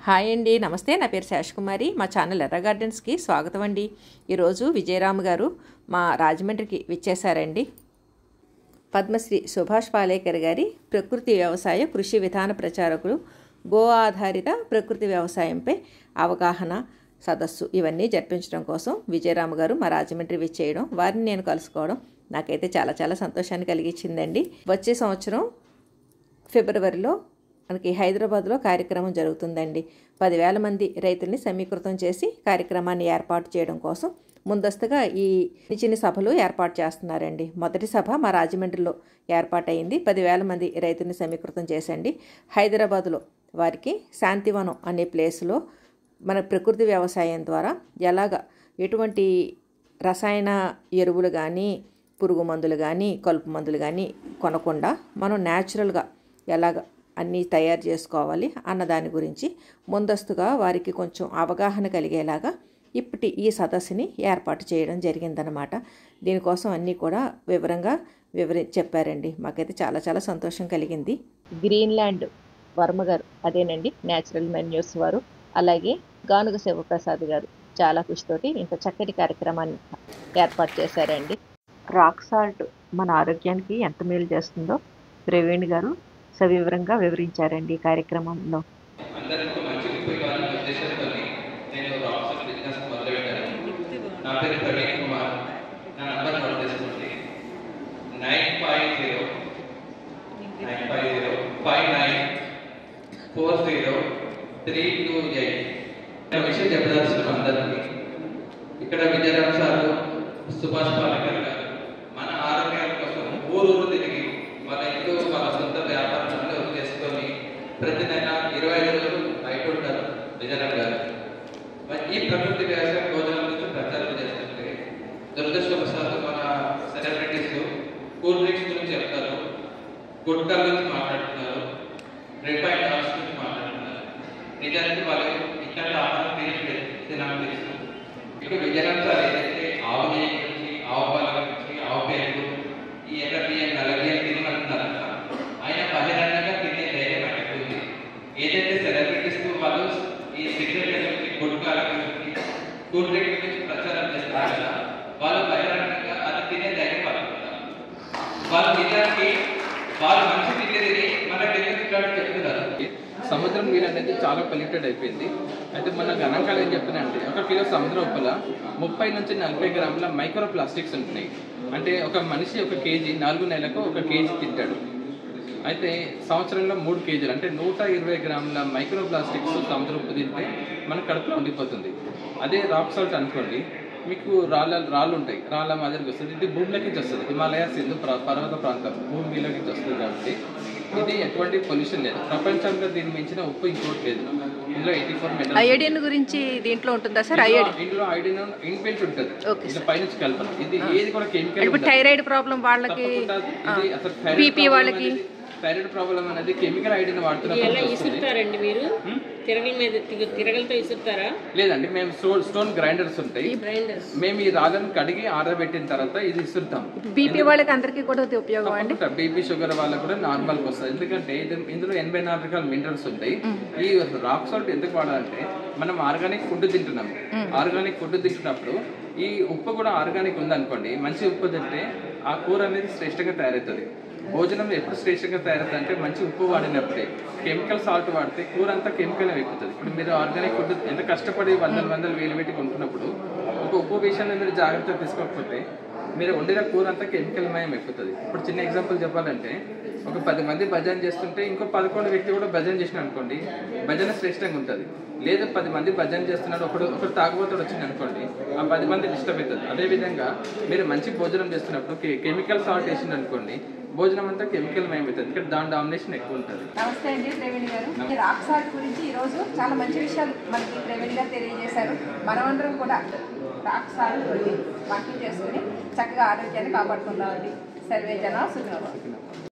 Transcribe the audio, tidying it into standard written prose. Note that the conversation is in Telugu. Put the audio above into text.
హాయ్ అండి, నమస్తే. నా పేరు శేషకుమారి. మా ఛానల్ ఎర్ర గార్డెన్స్కి స్వాగతం అండి. ఈరోజు విజయరామ్ గారు మా రాజమండ్రికి విచ్చేశారండి. పద్మశ్రీ సుభాష్ పాలేకర్ గారి ప్రకృతి వ్యవసాయ కృషి విధాన ప్రచారకులు, గో ఆధారిత ప్రకృతి వ్యవసాయంపై అవగాహన సదస్సు ఇవన్నీ జరిపించడం కోసం విజయరామ్ గారు మా రాజమండ్రి విచ్చేయడం, వారిని నేను కలుసుకోవడం నాకైతే చాలా చాలా సంతోషాన్ని కలిగించిందండి. వచ్చే సంవత్సరం ఫిబ్రవరిలో మనకి హైదరాబాద్లో కార్యక్రమం జరుగుతుందండి. 10,000 మంది రైతుల్ని సమీకృతం చేసి కార్యక్రమాన్ని ఏర్పాటు చేయడం కోసం ముందస్తుగా ఈ చిన్న సభలు ఏర్పాటు చేస్తున్నారండి. మొదటి సభ మా రాజమండ్రిలో ఏర్పాటైంది. 10,000 మంది రైతుల్ని సమీకృతం చేసండి. హైదరాబాద్లో వారికి శాంతివనం అనే ప్లేస్లో మన ప్రకృతి వ్యవసాయం ద్వారా ఎటువంటి రసాయన ఎరువులు కానీ, పురుగు మందులు కానీ, కలుపు మందులు కానీ కొనకుండా మనం న్యాచురల్గా అన్నీ తయారు చేసుకోవాలి అన్న దాని గురించి ముందస్తుగా వారికి కొంచెం అవగాహన కలిగేలాగా ఇప్పటి ఈ సదస్సుని ఏర్పాటు చేయడం జరిగిందనమాట. దీనికోసం అన్నీ కూడా వివరంగా చెప్పారండి. మాకైతే చాలా చాలా సంతోషం కలిగింది. గ్రీన్లాండ్ వర్మ గారు, అదేనండి న్యాచురల్ మెన్యూర్స్ వారు, అలాగే గానుగ శివప్రసాద్ గారు చాలా కృషితోటి ఇంత చక్కటి కార్యక్రమాన్ని ఏర్పాటు చేశారండి. రాక్ సాల్ట్ మన ఆరోగ్యానికి ఎంత మేలు చేస్తుందో ప్రవీణ్ గారు సవివరంగా వివరించారండి ఈ కార్యక్రమంలో. అందరికీ మంచి ఉపయోగాలను ఉద్దేశంతో నేను రాక్ సాల్ట్ బిజినెస్ మొదలుపెట్టాను. నా పేరు ప్రవీణ్ కుమార్. నా నంబర్ నోట్ చేసుకోండి. 9505940328. విషయం చెప్పదలుచుకున్నాం అందరికీ. ఇక్కడ విజయరామ్ సార్, సుభాష్ పాలేకర్ గారు మన ఆరోగ్యాల కోసం ఊరు తిరిగి వాళ్ళ ఇంట్లో వాళ్ళ సొంత వ్యాపారాలను చేసుకొని ప్రతి నెల 25 రోజులు అయిపోతారు విజయరామ్ గారు. ఈ ప్రకృతి వ్యవసాయ భోజనం గురించి ప్రచారం చేస్తుంటే దురదృష్టవశాత్తు మన సెలబ్రిటీస్ కూల్ డ్రింక్స్ గురించి చెప్తారు, గుట్కా గురించి మాట్లాడుతున్నారు, రిఫైన్డ్ ఆయిల్స్ గురించి మాట్లాడుతున్నారు. నిజానికి వాళ్ళు ఇట్లాంటి ఆహారం తినాలని తెలుసు. ఇప్పుడు విజయరామ్ సార్ ఏదైతే ఆవు నెయ్యి గురించి, ఆవు పాల గురించి, ఆవు పేరు, ఈ ఎర్ర బియ్యం, నల్ల బియ్యం తినమంటున్నారంట. ఆయన బహిరంగంగా తినే ధైర్యం ఆయనకు ఉంది. ఏదైతే సెలబ్రిటీస్ వాళ్ళు ఈ సిగరెట్ల గురించి, గుట్కాల గురించి, కూల్ డ్రింక్ గురించి ప్రచారం చేస్తారు కదా, వాళ్ళు బహిరంగంగా అది తినే ధైర్యం పడుతున్నారు. వాళ్ళు నిజానికి వాళ్ళు మంచి తినేది మనకు ఎందుకు చెప్తున్నారు. సముద్రం నీరు అనేది చాలా పొల్యూటెడ్ అయిపోయింది. అయితే మన గణాంకాలు ఏం చెప్తున్నాయంటే 1 కిలో సముద్రం ఉప్పల 30 నుంచి 40 గ్రాముల మైక్రో ప్లాస్టిక్స్ ఉంటున్నాయి. అంటే ఒక మనిషి 1 కేజీ 4 నెలలకు 1 కేజీ తింటాడు. అయితే సంవత్సరంలో 3 కేజీలు అంటే 120 గ్రాముల మైక్రో ప్లాస్టిక్స్ సముద్రం ఉప్పు తింటే మన కడుపులో ఉండిపోతుంది. అదే రాక్ సాల్ట్ అనుకోండి, మీకు రాళ్ళు ఉంటాయి, రాళ్ళ మాదిరికి వస్తుంది. ఇది భూమిలోకి వస్తుంది. హిమాలయాస్ సింధు పర్వత ప్రాంతం భూమిలోకి వస్తుంది. కాబట్టి ఇది ఎటువంటి పొల్యూషన్ లేదు. ప్రపంచంలో దీన్ని మించిన ఉప్పు ఇంకోటి లేదు. ఇందులో 84 మినరల్స్. అయోడిన్ గురించి దీంట్లో ఉంటుందా సార్? ఇందులో ఐడిన్ ఇన్బిల్ట్ ఉంటుంది. ఇది పైనుంచి కలపడం. ఇది ఏది కూడా కెమికల్. ఇప్పుడు థైరాయిడ్ ప్రాబ్లం వాళ్ళకి, బీపీ వాళ్ళకి థైరాయిడ్ ప్రాబ్లం అనేది కెమికల్ ఐడిన్ వాడుతున్నారండి. మీరు తిరగలతో ఇసురుతారా? లేదండి, మేము స్టోన్ గ్రైండర్స్ ఉంటాయి. మేము ఈ రాళ్ళను కడిగి ఆరబెట్టిన తర్వాత ఇది ఇసురుతాం. బీపీ వాళ్ళకి అందరికీ కూడా ఉపయోగం అండి. బీపీ షుగర్ వాళ్ళకి కూడా నార్మల్ గా వస్తుంది. ఎందుకంటే ఇందులో 84 రకాల మినరల్స్ ఉంటాయి. ఈ రాక్ సాల్ట్ ఎందుకు వాడాలంటే మనం ఆర్గానిక్ ఫుడ్ తింటున్నాం. ఆర్గానిక్ ఫుడ్ తింటున్నప్పుడు ఈ ఉప్పు కూడా ఆర్గానిక్ ఉందనుకోండి, మంచి ఉప్పు తింటే ఆ కూర అనేది శ్రేష్టంగా తయారవుతుంది. భోజనం ఎప్పుడు శ్రేష్టంగా తయారవుతుంది అంటే మంచి ఉప్పు వాడినప్పుడే. కెమికల్ సాల్ట్ వాడితే కూర అంతా కెమికల్ ఎక్కుతుంది. ఇప్పుడు మీరు ఆర్గానిక్ ఫుడ్ ఎంత కష్టపడి వందలు వేలు పెట్టి కొంటున్నప్పుడు ఒక ఉప్పు విషయంలో మీరు జాగ్రత్తగా తీసుకోకపోతే మీరు వండిన కూర అంతా కెమికల్ మయం ఎక్కుతుంది. ఇప్పుడు చిన్న ఎగ్జాంపుల్ చెప్పాలంటే ఒక 10 మంది భజన చేస్తుంటే ఇంకో 11 వ్యక్తి కూడా భజన చేసిన అనుకోండి, భజన శ్రేష్టంగా ఉంటుంది. లేదు 10 మంది భజన చేస్తున్నాడు, ఒకడు తాగుబోతుడు వచ్చింది అనుకోండి, ఆ 10 మంది డిస్టర్బ్ అవుతుంది. అదేవిధంగా మీరు మంచి భోజనం చేస్తున్నప్పుడు కెమికల్ సాల్ట్ వేసింది అనుకోండి, భోజనం అంతా కెమికల్ మయం అవుతుంది. ఇక్కడ దాని డామినేషన్ ఎక్కువ ఉంటుంది. నమస్తే అండి ప్రవీణ్ గారు. రాక్ సాల్ట్ గురించి ఈరోజు చాలా మంచి విషయాలు మనకి ప్రవీణ్ గారు తెలియజేశారు. మనమందరం కూడా రాక్ సాల్ట్ వంటలు చేసుకుని చక్కగా ఆరోగ్యాన్ని కాపాడుకుందామండి. సర్వే జన సుఖినో.